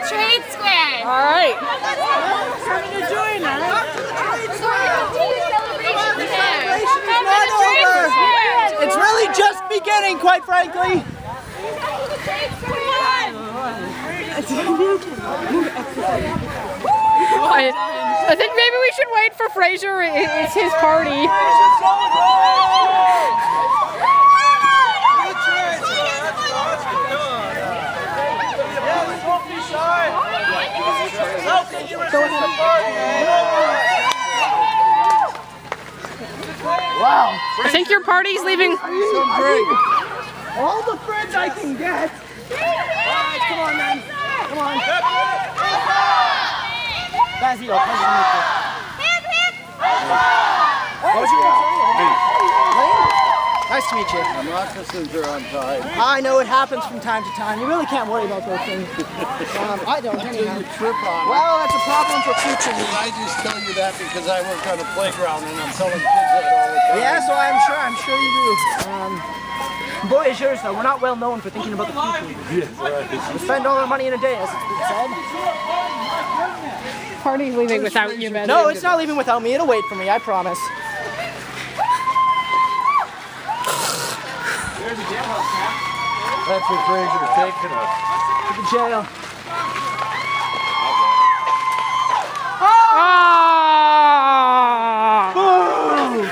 Trade Square! Alright. What are you doing, man? It's really just beginning, quite frankly. I think maybe we should wait for Fraser. It's his party. Wow. I think your party's leaving. All the friends I can get. Alright, come on, man. Come on. Basil, what was your name? Nice to meet you. I'm not passenger on time. I know it happens from time to time. You really can't worry about those things. I don't. Until you trip on it. Well, that's a problem for future use. I just tell you that because I work on a playground and I'm telling kids that all the time. Yeah, so I'm sure you do. Boy is yours though. We're not well known for thinking about the future. Yes, right. We spend all our money in a day, as it's been said. Party's leaving without you, man. No, it's not leaving without me. It'll wait for me, I promise. That's where Fraser's taking us. To the jail. Boo!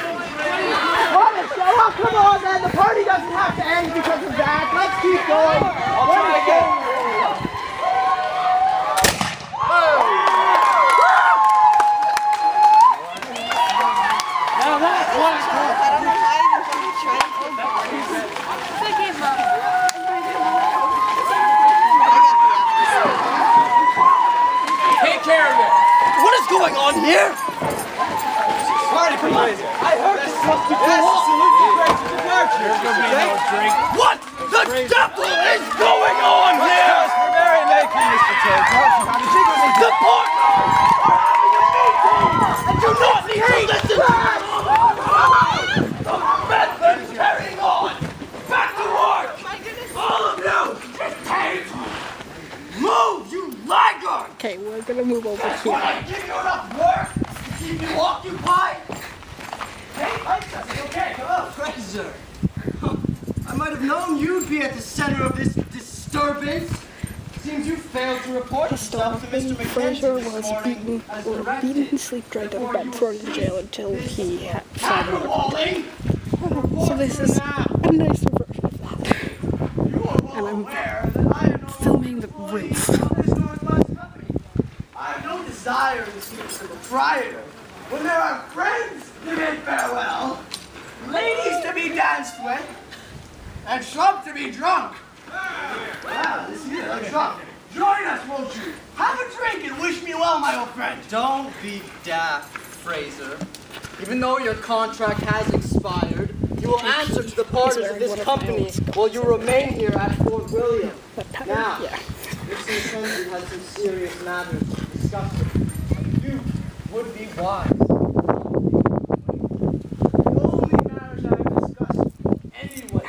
What a show! Oh, come on, man. The party doesn't have to end because of that. Let's keep going. I'll try again. What is going on here? Sorry, I heard this must be What the devil is going on here? We're very making Mr. Taitt. The partners are having a meeting and do not need to listen. The method is carrying on. Back to work. All of you, Taitt. Move, you laggard. Okay, we're gonna move over When here. I give you enough work to keep you occupied. Hey, okay, hello, Fraser. I might have known you'd be at the center of this disturbance. Seems you failed to report yourself to Mr. Fraser McKenzie was this morning as arrested. beaten, sleep-dragged out of bed, thrown in jail until he had decided. Caterwauling. So this is a nicer version of that. You are well aware that I am no Filming the employee roof. of this Northwest company. I have no desire to speak to the proprietor. When there are friends to bid farewell, ladies to be danced with, and Trump to be drunk. Wow, this is a drunk. Join us, won't you? Have a drink and wish me well, my old friend. Don't be daft, Fraser. Even though your contract has expired, you will answer to the partners of this company while you remain here at Fort William. Now, Mr. McKenzie has some serious matters to discuss with you, and you would be wise. The only matters I have discussed anyway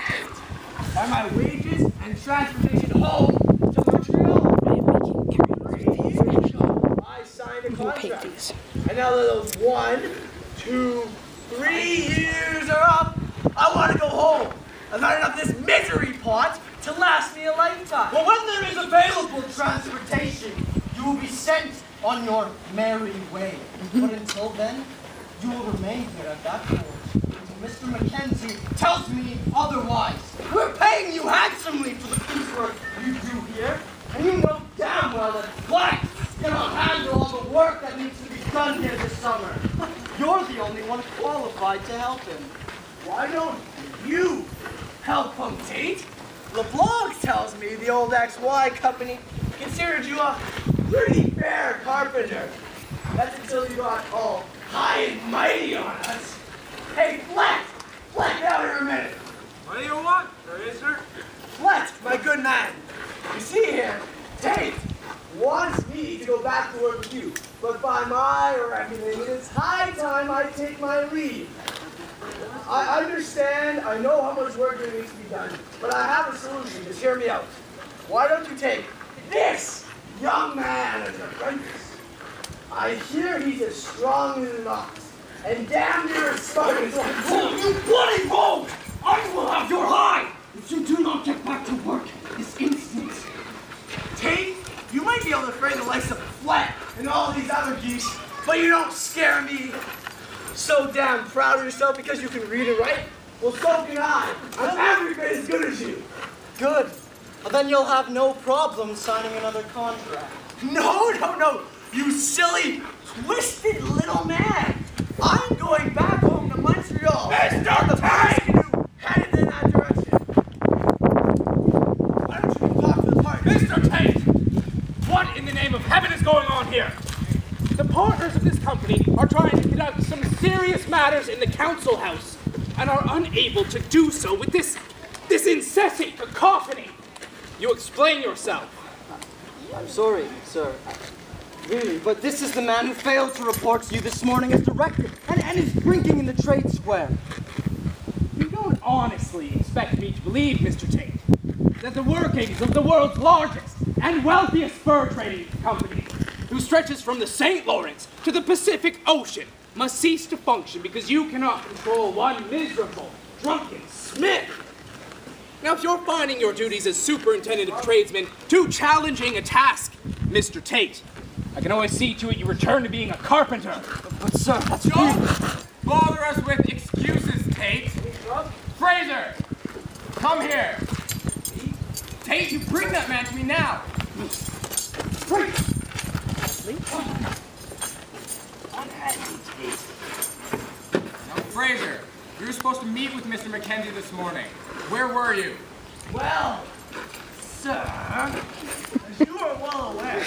are my wages and transportation home to Montreal. 3 years ago, I signed a contract. And now that those 1, 2, 3 years are up, I want to go home. I've had enough of this misery pot to last me a lifetime. But when there is available transportation, you will be sent on your merry way. But until then, you will remain here at that port until Mr. McKenzie tells me otherwise. We're paying you handsomely for the piece work you do here, and you know damn well that Black cannot handle all the work that needs to be done here this summer. You're the only one qualified to help him. Why don't you help him, Taitt? LeBlanc tells me the old XY company considered you a pretty fair carpenter. That's until you got all high and mighty on us. Hey, Fleck! Fleck, out here a minute. What do you want, Fraser? Fleck, my good man. You see here, Taitt wants me to go back to work with you. But by my reckoning, it's high time I take my leave. I understand, I know how much work there needs to be done, but I have a solution. Just hear me out. Why don't you take this young man as apprentice. I hear he's as strong as an ox, and damn near as smart as a bull. You bloody rogue! I will have your hide if you do not get back to work this instant. Taitt, you might be able to frame the likes of Flat and all these other geese, but you don't scare me. So damn proud of yourself because you can read and write? Well, so can I. I'm every bit as good as you. Good. Well, then you'll have no problem signing another contract. No, you silly, twisted little man. I'm going back home to Montreal. Mr. Taitt! Headed in that direction. Why don't you talk to the party? Mr. Taitt! What in the name of heaven is going on here? The partners of this company are trying to conduct some serious matters in the council house and are unable to do so with this incessant cacophony. You explain yourself. I'm sorry, sir. Really, but this is the man who failed to report to you this morning as director and is drinking in the trade square. You don't honestly expect me to believe, Mr. Taitt, that the workings of the world's largest and wealthiest fur trading company, who stretches from the St. Lawrence to the Pacific Ocean, must cease to function because you cannot control one miserable, drunken Smith. Now, if you're finding your duties as superintendent of tradesmen too challenging a task, Mr. Taitt, I can always see to it you return to being a carpenter. But sir, that's Don't bother us with excuses, Taitt. Fraser, come here. Taitt, you bring that man to me now. Now, Fraser, you were supposed to meet with Mr. Mackenzie this morning. Where were you? Well, sir, as you are well aware,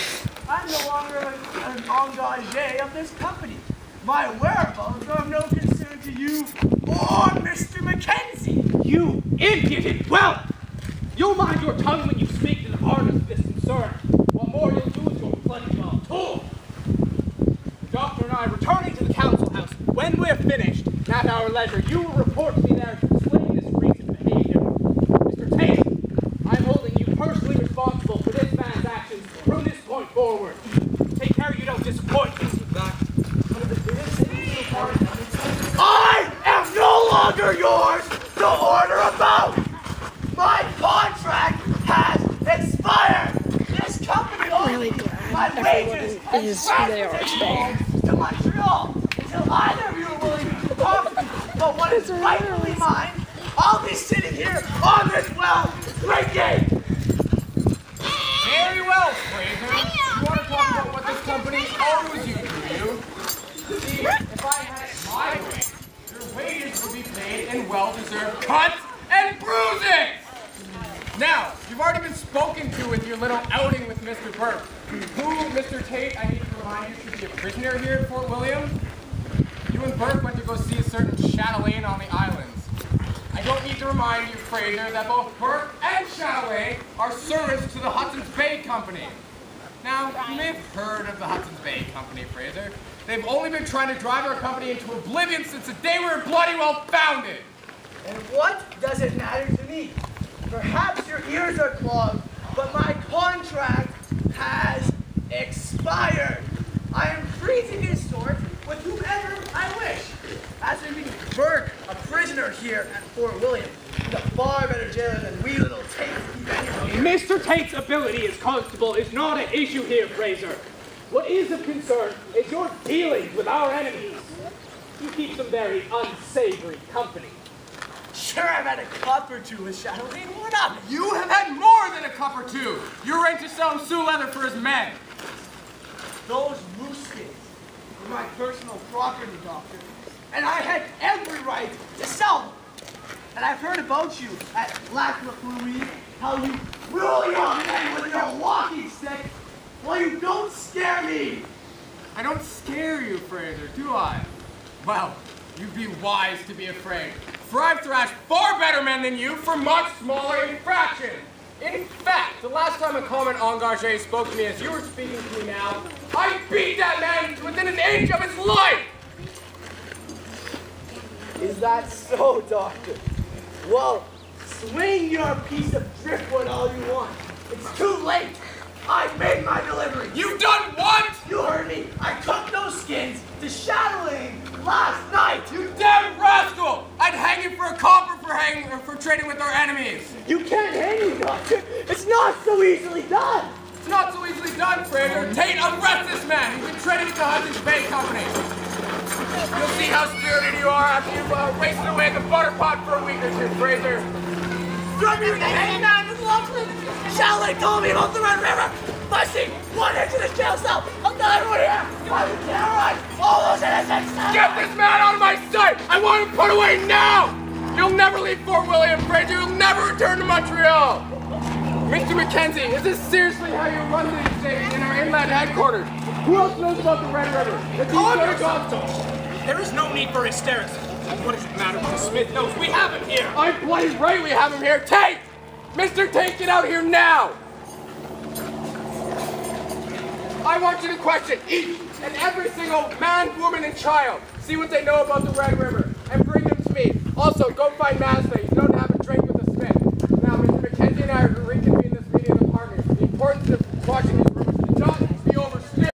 I'm no longer an engagé of this company. My whereabouts are of no concern to you or Mr. Mackenzie. You impudent whelp! You'll mind your tongue when you speak to the partners of this concern. What more you'll do is your bloody well told. The doctor and I are returning to the council house. When we're finished, at our leisure, you will report to me there to explain this recent behavior. Mr. Taitt, I'm holding you personally responsible for this man's actions from this point forward. Take care you don't disappoint me. I am no longer yours to order about. My contract has expired. This company owes my wages and transportation to Montreal until either of you are willing to talk to me. But what is rightfully mine, I'll be sitting here on this well drinking. Very well, Fraser. You want to talk about what this company owes you, do you? See, if I had it my way, your wages would be paid in well-deserved cuts and bruising! Now, you've already been spoken to with your little outing with Mr. Burke, who, Mr. Taitt, I need to remind you, should be a prisoner here at Fort William. You and Burke went to go see a certain chatelaine on the islands. I don't need to remind you, Fraser, that both Burke and Chatelaine are servants to the Hudson's Bay Company. Now, you may have heard of the Hudson's Bay Company, Fraser. They've only been trying to drive our company into oblivion since the day we were bloody well founded. And what does it matter to me? Perhaps your ears are clogged, but my contract has expired. I am free to consort with whomever I wish. As for being Burke, a prisoner here at Fort William, he's a far better jailer than we little Taitt keep anyone. Mr. Tait's ability as constable is not an issue here, Fraser. What is of concern is your dealings with our enemies. You keep some very unsavory company. Sure, I've had a cup or two with Chatelaine. What up? You have had more than a cup or two. You're ready to sell him Sioux leather for his men. Those moose skins were my personal property, Doctor. And I had every right to sell them. And I've heard about you at Lac Louis, how you rule your men with your walking stick. Well, you don't scare me. I don't scare you, Fraser, do I? Well, you'd be wise to be afraid. For I've thrashed far better men than you for much smaller infractions. In fact, the last time a common engagé spoke to me as you were speaking to me now, I beat that man to within an inch of his life! Is that so, Doctor? Well, swing your piece of driftwood all you want. It's too late. I made my delivery. You've done what? You heard me. I took those skins to shadowing last night. You damn rascal! I'd hang you for a copper for trading with our enemies. You can't hang me, Doctor. It's not so easily done. It's not so easily done, Fraser. Taitt, arrest this man. He's been trading with the Hudson's Bay Company. You'll see how spirited you are after you've wasted away in the butter pot for a week or two, Fraser. From your hangman with Lachlan. Chalet told me about the Red River. Busting one into the jail cell. Another one here. I would terrorize all those innocents. Get this man out of my sight! I want him put away now! You'll never leave Fort William, Fraser. You'll never return to Montreal. Mr. Mackenzie, is this seriously how you run these things in our inland headquarters? Who else knows about the Red River? Calm yourself, there is no need for hysterics. What does it matter what the Smith knows? We have him here. I'm bloody right we have him here. Taitt! Mr. Taitt, get out here now! I want you to question each and every single man, woman, and child. See what they know about the Red River and bring them to me. Also, go find Masley.